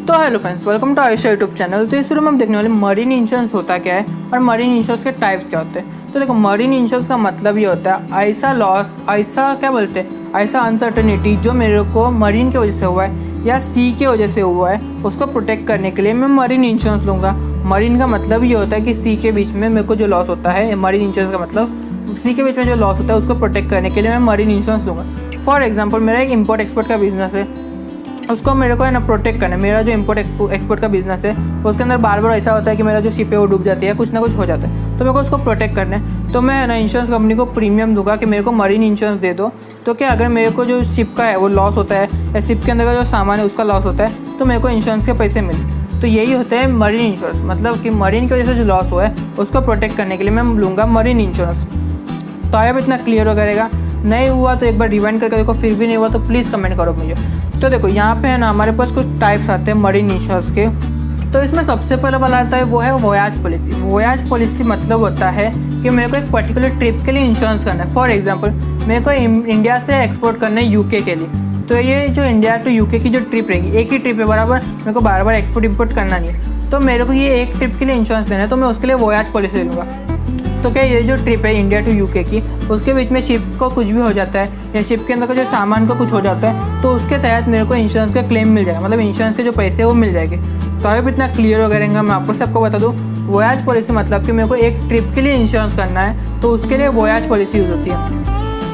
तो hello friends, welcome to Ayusha YouTube channel. तो इस वीडियो में हम देखने वाले मरीन इंश्योरेंस होता क्या है और मरीन इंश्योरेंस के टाइप्स क्या होते हैं। तो देखो, मरीन इंश्योरेंस का मतलब ये होता है ऐसा लॉस, ऐसा क्या बोलते हैं, ऐसा अनसर्टेनिटी जो मेरे को मरीन की वजह से हुआ है या सी की वजह से हुआ है, उसको प्रोटेक्ट करने के लिए मैं मरीन इंश्योरेंस लूँगा। मरीन का मतलब ये होता है कि सी के बीच में मेरे को जो लॉस होता है, मरीन इंश्योरेंस का मतलब सी के बीच में जो लॉस होता है उसको प्रोटेक्ट करने के लिए मैं मरीन इंश्योरेंस लूँगा। फॉर एग्जाम्पल, मेरा एक इम्पोर्ट एक्सपोर्ट का बिजनेस है, उसको मेरे को है ना प्रोटेक्ट करना है। मेरा जो इम्पोर्ट एक्सपोर्ट का बिजनेस है उसके अंदर बार बार ऐसा होता है कि मेरा जो शिप है वो डूब जाती है, कुछ ना कुछ हो जाता है, तो मेरे को उसको प्रोटेक्ट करना है। तो मैं है ना इंश्योरेंस कंपनी को प्रीमियम दूंगा कि मेरे को मरीन इंश्योरेंस दे दो। तो क्या अगर मेरे को जो शिप का है वो लॉस होता है या शिप के अंदर का जो सामान है उसका लॉस होता है तो मेरे को इंश्योरेंस के पैसे मिले। तो यही होता है मरीन इंश्योरेंस, मतलब कि मरीन की वजह से जो लॉस हुआ है उसको प्रोटेक्ट करने के लिए मैं लूँगा मरीन इंश्योरेंस। तो आया अब इतना क्लियर हो करेगा। नहीं हुआ तो एक बार रिवाइंड करके देखो, फिर भी नहीं हुआ तो प्लीज़ कमेंट करो मुझे। तो देखो, यहाँ पे है ना हमारे पास कुछ टाइप्स आते हैं मरीन इंश्योरेंस के। तो इसमें सबसे पहले वाला आता है वो है वोयाज पॉलिसी। वोयाज पॉलिसी मतलब होता है कि मेरे को एक पर्टिकुलर ट्रिप के लिए इंश्योरेंस करना है। फॉर एग्जांपल, मेरे को इंडिया से एक्सपोर्ट करना है यूके के लिए, तो ये जो इंडिया टू यूके की जो ट्रिप रहेगी, एक ही ट्रिप है बराबर, मेरे को बार बार एक्सपोर्ट इम्पोर्ट करना नहीं है, तो मेरे को ये एक ट्रिप के लिए इंश्योरेंस लेना है, तो मैं उसके लिए वोयाज पॉलिसी ले लूँगा। तो क्या ये जो ट्रिप है इंडिया टू यूके की, उसके बीच में शिप को कुछ भी हो जाता है या शिप के अंदर का जो सामान को कुछ हो जाता है, तो उसके तहत मेरे को इंश्योरेंस का क्लेम मिल जाएगा, मतलब इंश्योरेंस के जो पैसे हैं वो मिल जाएंगे। तो अभी इतना क्लियर हो करेंगे। मैं आपको सबको बता दूँ, वोयाज पॉलिसी मतलब कि मेरे को एक ट्रिप के लिए इंश्योरेंस करना है, तो उसके लिए वोयाज पॉलिसी यूज़ होती है।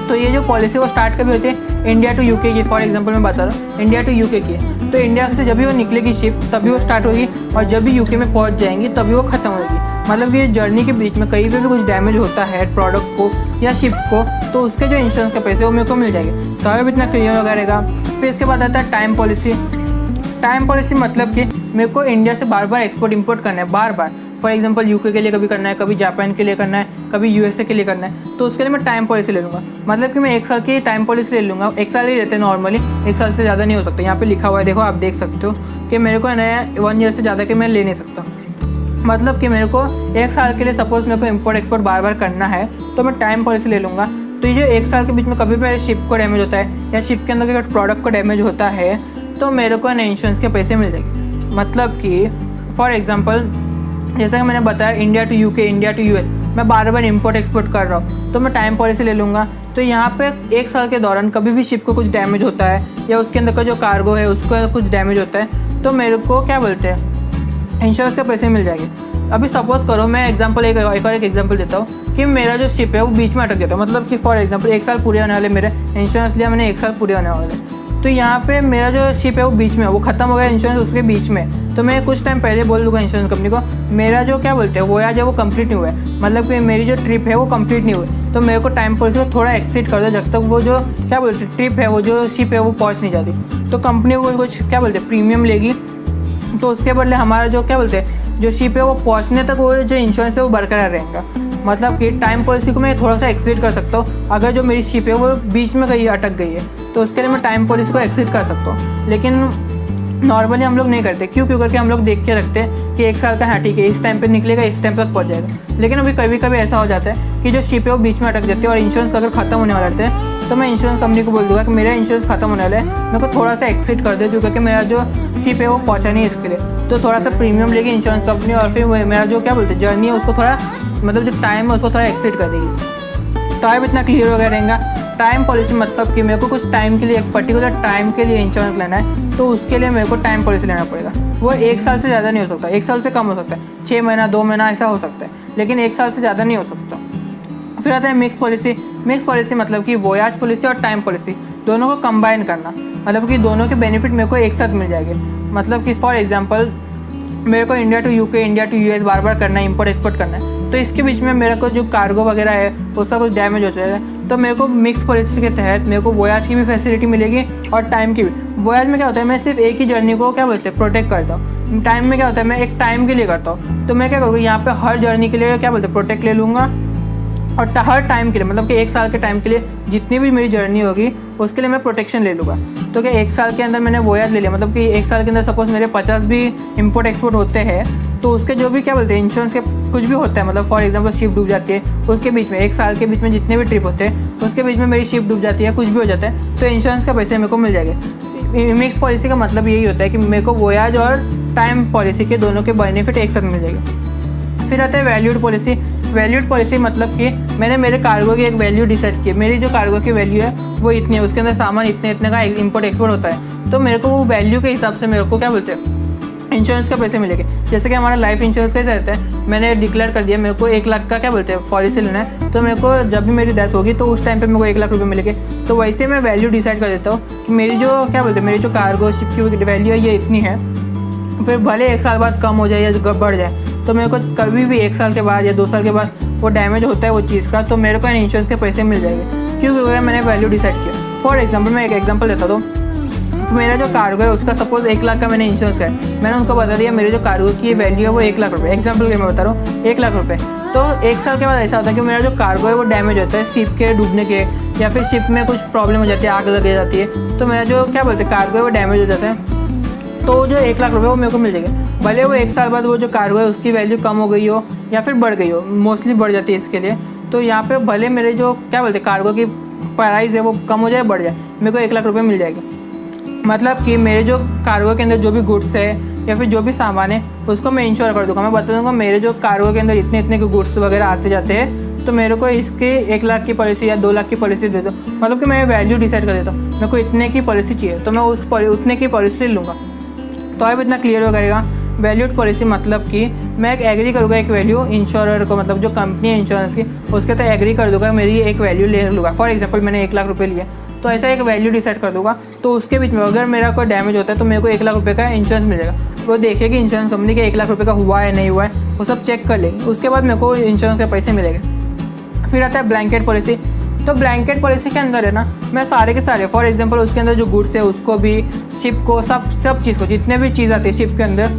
तो ये जो पॉलिसी वो स्टार्ट कभी होती है इंडिया टू यूके की। फॉर एग्जांपल मैं बता रहा हूँ, इंडिया टू यूके की, तो इंडिया से जब भी वो निकलेगी शिप तभी वो स्टार्ट होगी, और जब भी यूके में पहुँच जाएंगी तभी वो ख़त्म होगी। मतलब कि जर्नी के बीच में कहीं पे भी कुछ डैमेज होता है प्रोडक्ट को या शिप को, तो उसके जो इंश्योरेंस के पैसे वो मेरे को मिल जाएंगे। तो अभी इतना क्लियर हो करेगा। फिर इसके बाद आता है टाइम पॉलिसी। टाइम पॉलिसी मतलब कि मेरे को इंडिया से बार बार एक्सपोर्ट इंपोर्ट करना है, बार बार। फॉर एग्जांपल, यूके के लिए कभी करना है, कभी जापान के लिए करना है, कभी यूएसए के लिए करना है, तो उसके लिए मैं टाइम पॉलिसी ले लूँगा। मतलब कि मैं एक साल की टाइम पॉलिसी ले लूँगा। एक साल ही रहते हैं नॉर्मली, एक साल से ज़्यादा नहीं हो सकता। यहाँ पे लिखा हुआ है, देखो आप देख सकते हो कि मेरे को नया 1 ईयर से ज़्यादा के मैं ले नहीं सकता। मतलब कि मेरे को एक साल के लिए सपोज़ मेरे को इम्पोर्ट एक्सपोर्ट बार बार करना है, तो मैं टाइम पॉलिसी ले लूँगा। तो ये जो एक साल के बीच में कभी मेरे शिप को डैमेज होता है या शिप के अंदर के प्रोडक्ट को डैमेज होता है, तो मेरे को ना इंश्योरेंस के पैसे मिल जाएंगे। मतलब कि फॉर एग्जांपल, जैसा कि मैंने बताया India to UK, India to US, मैं बार बार इंपोर्ट एक्सपोर्ट कर रहा हूँ, तो मैं टाइम पॉलिसी ले लूँगा। तो यहाँ पे एक साल के दौरान कभी भी शिप को कुछ डैमेज होता है या उसके अंदर का जो कार्गो है उसको कुछ डैमेज होता है, तो मेरे को क्या बोलते हैं, इंश्योरेंस के पैसे मिल जाएंगे। अभी सपोज़ करो, मैं एग्जांपल एक और एक एग्जांपल देता हूँ कि मेरा जो शिप है वो बीच में अटक गया था। मतलब कि फॉर एग्जांपल 1 साल पूरे होने वाले, मेरे इंश्योरेंस लिया मैंने, 1 साल पूरे होने वाले, तो यहाँ पे मेरा जो शिप है वो बीच में, वो ख़त्म हो गया इंश्योरेंस उसके बीच में, तो मैं कुछ टाइम पहले बोल दूँगा इंश्योरेंस कंपनी को मेरा जो क्या बोलते हैं वोयाज है वो कंप्लीट नहीं हुआ है, मतलब कि मेरी जो ट्रिप है वो कंप्लीट नहीं हुई, तो मेरे को टाइम पॉलिसी को थोड़ा एक्सीड कर दो जब तक वो जो क्या बोलते हैं ट्रिप है, वो जो शिप है वो पहुँच नहीं जाती। तो कंपनी को कुछ क्या बोलते हैं प्रीमियम लेगी, तो उसके बदले हमारा जो क्या बोलते हैं जो शिप है वो पहुंचने तक वो जो इंश्योरेंस है वो बरकरार रहेगा। मतलब कि टाइम पॉलिसी को मैं थोड़ा सा एक्सीड कर सकता हूँ। अगर जो मेरी शिप है वो बीच में कहीं अटक गई है, तो उसके लिए मैं टाइम पॉलिसी को एक्सीड कर सकता हूँ। लेकिन नॉर्मली हम लोग नहीं करते, क्यों करके हम लोग देख के रखते हैं कि 1 साल का, हाँ ठीक है इस टाइम पे निकलेगा, इस टाइम तक पहुँच जाएगा। लेकिन अभी कभी कभी ऐसा हो जाता है कि जो शिप है वो बीच में अटक जाती है और इंश्योरेंस अगर ख़त्म होने वाला रहता है, तो मैं इंश्योरेंस कंपनी को बोल दूँगा कि मेरा इंश्योरेंस ख़त्म होने वाला है, मेरे को थोड़ा सा एक्सीड कर दे, क्योंकि मेरा जो शिप है वो पहुँचा नहीं इसके लिए, तो थोड़ा सा प्रीमियम लेगी इंश्योरेंस कंपनी, और फिर मेरा जो क्या बोलते हैं जर्नी है उसको थोड़ा, मतलब जो टाइम है उसको थोड़ा एक्सीड कर देगी। तो अब इतना क्लियर हो गया रहेगा। टाइम पॉलिसी मतलब कि मेरे को कुछ टाइम के लिए, एक पर्टिकुलर टाइम के लिए इंश्योरेंस लेना है, तो उसके लिए मेरे को टाइम पॉलिसी लेना पड़ेगा। वो 1 साल से ज़्यादा नहीं हो सकता, 1 साल से कम हो सकता है, 6 महीना 2 महीना ऐसा हो सकता है, लेकिन 1 साल से ज़्यादा नहीं हो सकता। फिर आता है मिक्स पॉलिसी। मिक्स पॉलिसी मतलब कि वोयाज पॉलिसी और टाइम पॉलिसी दोनों को कंबाइन करना, मतलब कि दोनों के बेनिफिट मेरे को एक साथ मिल जाएंगे। मतलब कि फॉर एग्जांपल, मेरे को India to UK, India to US बार बार करना है, इंपोर्ट एक्सपोर्ट करना है, तो इसके बीच में मेरे को जो कार्गो वगैरह है उसका कुछ डैमेज हो जाएगा, तो मेरे को मिक्स पॉलिसी के तहत मेरे को वोयाज की भी फैसिलिटी मिलेगी और टाइम की भी। वोयाज में क्या होता है, मैं सिर्फ एक ही जर्नी को क्या बोलते हैं प्रोटेक्ट करता हूँ। टाइम में क्या होता है, मैं एक टाइम के लिए करता हूँ, तो मैं क्या करूँगा यहाँ पे हर जर्नी के लिए क्या बोलते हैं प्रोटेक्ट ले लूँगा, और हर टाइम के लिए, मतलब कि 1 साल के टाइम के लिए जितनी भी मेरी जर्नी होगी उसके लिए मैं प्रोटेक्शन ले लूँगा। तो क्या 1 साल के अंदर मैंने वोयाज ले लिया, मतलब कि 1 साल के अंदर सपोज मेरे 50 भी इंपोर्ट एक्सपोर्ट होते हैं, तो उसके जो भी क्या बोलते हैं इंश्योरेंस के कुछ भी होता है, मतलब फॉर एग्जांपल शिप डूब जाती है, उसके बीच में 1 साल के बीच में जितने भी ट्रिप होते हैं उसके बीच में मेरी शिप डूब जाती है, कुछ भी हो जाता है, तो इंश्योरेंस के पैसे मेरे को मिल जाएंगे। मिक्स पॉलिसी का मतलब यही होता है कि मेरे को वोयाज और टाइम पॉलिसी के दोनों के बेनिफिट एक साथ मिल जाएगा। फिर आता है वैल्यूड पॉलिसी। वैल्यूड पॉलिसी मतलब कि मैंने मेरे कार्गो की एक वैल्यू डिसाइड की, मेरी जो कार्गो की वैल्यू है वो इतनी है, उसके अंदर सामान इतने इतने का इंपोर्ट एक्सपोर्ट होता है, तो मेरे को वो वैल्यू के हिसाब से मेरे को क्या बोलते हैं इंश्योरेंस के पैसे मिलेंगे। जैसे कि हमारा लाइफ इंश्योरेंस कैसे रहता है, मैंने डिक्लेयर कर दिया मेरे को 1 लाख का क्या बोलते हैं पॉलिसी लेना है, तो मेरे को जब भी मेरी डेथ होगी तो उस टाइम पे मेरे को 1 लाख रुपए मिलेंगे। तो वैसे मैं वैल्यू डिसाइड कर देता हूँ कि मेरी जो क्या बोलते हैं मेरी जो कार्गो शिप की वैल्यू है ये इतनी है, फिर भले 1 साल बाद कम हो जाए या बढ़ जाए, तो मेरे को कभी भी 1 साल के बाद या 2 साल के बाद वो डैमेज होता है वो चीज़ का, तो मेरे को इंश्योरेंस के पैसे मिल जाएंगे, क्योंकि अगर मैंने वैल्यू डिसाइड किया। फॉर एग्जाम्पल मैं एक एग्जाम्पल देता हूँ, मेरा जो कार्गो है उसका सपोज 1 लाख का मैंने इंश्योरेंस है, मैंने उनको बता दिया मेरे जो कार्गो की वैल्यू है वो 1 लाख रुपये, एग्जाम्पल के मैं बता रहा हूँ 1 लाख रुपये। तो 1 साल के बाद ऐसा होता है कि मेरा जो कार्गो है वो डैमेज होता है शिप के डूबने के, या फिर शिप में कुछ प्रॉब्लम हो जाती है, आग लग जाती है, तो मेरा जो क्या बोलते हैं कार्गो है वो डैमेज हो जाता है, तो जो 1 लाख रुपये वो मेरे को मिल जाएगा। भले वो 1 साल बाद वो जो कार्गो है उसकी वैल्यू कम हो गई हो या फिर बढ़ गई हो, मोस्टली बढ़ जाती है इसके लिए, तो यहाँ पे भले मेरे जो क्या बोलते हैं कार्गो की प्राइस है वो कम हो जाए बढ़ जाए, मेरे को 1 लाख रुपये मिल जाएगी। मतलब कि मेरे जो कार्गो के अंदर जो भी गुड्स है या फिर जो भी सामान है उसको मैं इंश्योर कर दूँगा। मैं बता दूँगा मेरे जो कार्गो के अंदर इतने इतने के गुड्स वगैरह आते जाते हैं, तो मेरे को इसके 1 लाख की पॉलिसी या 2 लाख की पॉलिसी दे दो। मतलब कि मैं वैल्यू डिसाइड कर देता हूँ, मेरे को इतने की पॉलिसी चाहिए तो मैं उतने की पॉलिसी ले लूँगा। तो अब इतना क्लियर हो करेगा वैल्यूड पॉलिसी मतलब कि मैं एक एग्री करूँगा एक वैल्यू इंश्योरर को, मतलब जो कंपनी है इंश्योरेंस की उसके तो एग्री कर दूँगा, मेरी एक वैल्यू ले लूँगा। फॉर एग्जांपल मैंने 1 लाख रुपये लिए, तो ऐसा एक वैल्यू डिसाइड कर दूँगा, तो उसके बीच में अगर मेरा कोई डैमेज होता है तो मेरे को 1 लाख रुपये का इंश्योरेंस मिल जाएगा। वो देखिए कि इंश्योरेंस कंपनी के 1 लाख रुपये का हुआ है नहीं हुआ है, वो सब चेक कर लेंगे, उसके बाद मेरे को इंश्योरेंस के पैसे मिलेंगे। फिर आता है ब्लैंकेट पॉलिसी। तो ब्लैंकेट पॉलिसी के अंदर है ना, मैं सारे के सारे फॉर एग्जांपल उसके अंदर जो गुड्स है उसको भी, शिप को, सब चीज़ को, जितने भी चीज़ आती है शिप के अंदर,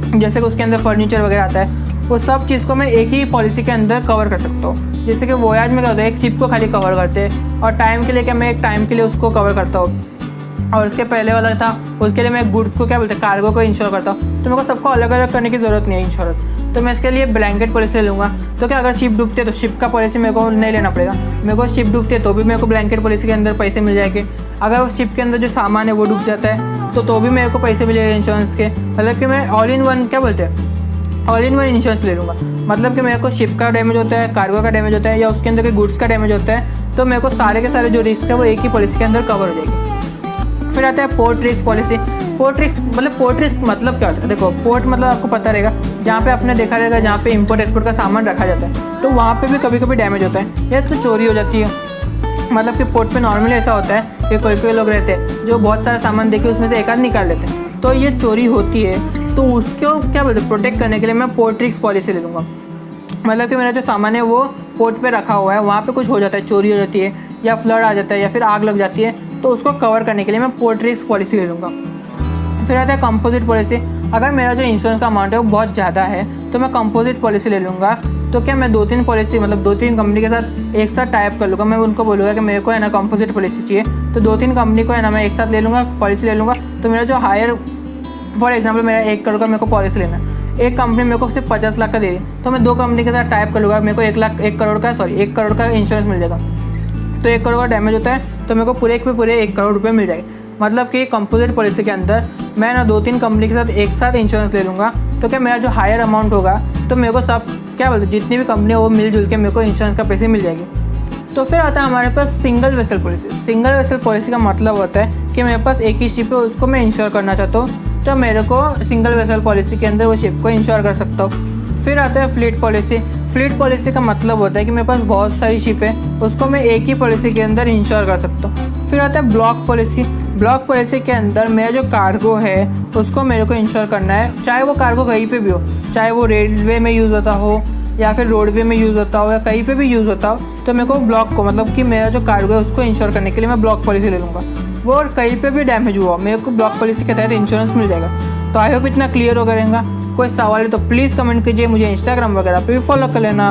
जैसे कि उसके अंदर फर्नीचर वगैरह आता है, वो सब चीज़ को मैं एक ही पॉलिसी के अंदर कवर कर सकता हूँ। जैसे कि वोयाज में क्या होता है एक शिप को खाली कवर करते हैं, और टाइम के लिए क्या मैं एक टाइम के लिए उसको कवर करता हूँ, और उसके पहले वाला था उसके लिए मैं गुड्स को क्या बोलते हैं कार्गो को इंश्योर करता हूँ। तो मेरे को सबको अलग अलग करने की ज़रूरत नहीं है इंश्योरेंस, तो मैं इसके लिए ब्लैंकेट पॉलिसी ले लूँगा। तो क्या अगर शिप डूबते तो शिप का पॉलिसी मेरे को नहीं लेना पड़ेगा, मेरे को शिप डूबते तो भी मेरे को ब्लैंकेट पॉलिसी के अंदर पैसे मिल जाएंगे। अगर वो शिप के अंदर जो सामान है वो डूब जाता है तो भी मेरे को पैसे मिलेंगे इंश्योरेंस के। मतलब कि मैं ऑल इन वन क्या बोलते हैं ऑल इन वन इंश्योरेंस ले लूँगा। मतलब कि मेरे को शिप का डैमेज होता है, कार्गो का डैमेज होता है, या उसके अंदर के गुड्स का डैमेज होता है, तो मेरे को सारे के सारे जो रिस्क है वो एक ही पॉलिसी के अंदर कवर हो जाएगी। फिर आता है port risk policy. Port risk मतलब क्या होता है, देखो पोर्ट मतलब आपको पता रहेगा जहाँ पे आपने देखा रहेगा जहाँ पे इंपोर्ट एक्सपोर्ट का सामान रखा जाता है, तो वहाँ पे भी कभी कभी डैमेज होता है या तो चोरी हो जाती है। मतलब कि पोर्ट पे नॉर्मली ऐसा होता है कि कोई लोग रहते हैं जो बहुत सारा सामान देके उसमें से एक आध निकाल लेते हैं, तो ये चोरी होती है, तो उसको क्या बोलते हैं प्रोटेक्ट करने के लिए मैं पोर्ट रिस्क पॉलिसी ले लूँगा। मतलब कि मेरा जो सामान है वो पोर्ट पे रखा हुआ है, वहाँ पे कुछ हो जाता है, चोरी हो जाती है या फ्लड आ जाता है या फिर आग लग जाती है, तो उसको कवर करने के लिए मैं पोर्ट रिस्क पॉलिसी ले लूँगा। फिर आता है कंपोजिट पॉलिसी। अगर मेरा जो इंश्योरेंस का अमाउंट है वो बहुत ज़्यादा है तो मैं कंपोजिट पॉलिसी ले लूँगा। तो क्या मैं 2-3 पॉलिसी मतलब 2-3 कंपनी के साथ एक साथ टाइप कर लूँगा। मैं उनको बोलूँगा कि मेरे को है ना कंपोजिट पॉलिसी चाहिए, तो 2-3 कंपनी को है ना मैं एक साथ ले लूँगा, पॉलिसी ले लूँगा। तो मेरा जो हायर फॉर एग्जाम्पल मेरा 1 करोड़ का मेरे को पॉलिसी लेना है, एक कंपनी मेरे को सिर्फ 50 लाख का दे रही, तो मैं 2 कंपनी के साथ टाइप कर लूँगा, मेरे को 1 करोड़ का इंश्योरेंस मिल जाएगा। तो 1 करोड़ का डैमेज होता है तो मेरे को पूरे 1 करोड़ रुपये मिल जाएंगे। मतलब कि कंपोजिट पॉलिसी के अंदर मैं ना 2-3 कंपनी के साथ एक साथ इंश्योरेंस ले लूँगा, तो क्या मेरा जो हायर अमाउंट होगा तो मेरे को सब क्या बोलते जितनी भी कंपनी है वो मिलजुल के मेरे को इंश्योरेंस का पैसे मिल जाएगी। तो फिर आता है हमारे पास single vessel policy. Single vessel policy का मतलब होता है कि मेरे पास एक ही शिप है, उसको मैं इंश्योर करना चाहता हूँ, तो मेरे को सिंगल वेसल पॉलिसी के अंदर वो शिप को इंश्योर कर सकता हूँ। फिर आता है फ्लीट पॉलिसी। फ्लीट पॉलिसी का मतलब होता है कि मेरे पास बहुत सारी शिप है, उसको मैं एक ही पॉलिसी के अंदर इंश्योर कर सकता हूँ। फिर आता है ब्लॉक पॉलिसी। ब्लॉक पॉलिसी के अंदर मेरा जो कार्गो है उसको मेरे को इंश्योर करना है, चाहे वो कार्गो कहीं पे भी हो, चाहे वो रेलवे में यूज़ होता हो या फिर रोडवे में यूज़ होता हो या कहीं पे भी यूज़ होता हो, तो मेरे को ब्लॉक को मतलब कि मेरा जो कार्गो है उसको इंश्योर करने के लिए मैं ब्लॉक पॉलिसी ले लूँगा। वो और कहीं पे भी डैमेज हुआ मेरे को ब्लॉक पॉलिसी के तहत इंश्योरेंस मिल जाएगा। तो आई होप इतना क्लियर हो करेगा। कोई सवाल है तो प्लीज़ कमेंट कीजिए, मुझे इंस्टाग्राम वगैरह पे भी फॉलो कर लेना।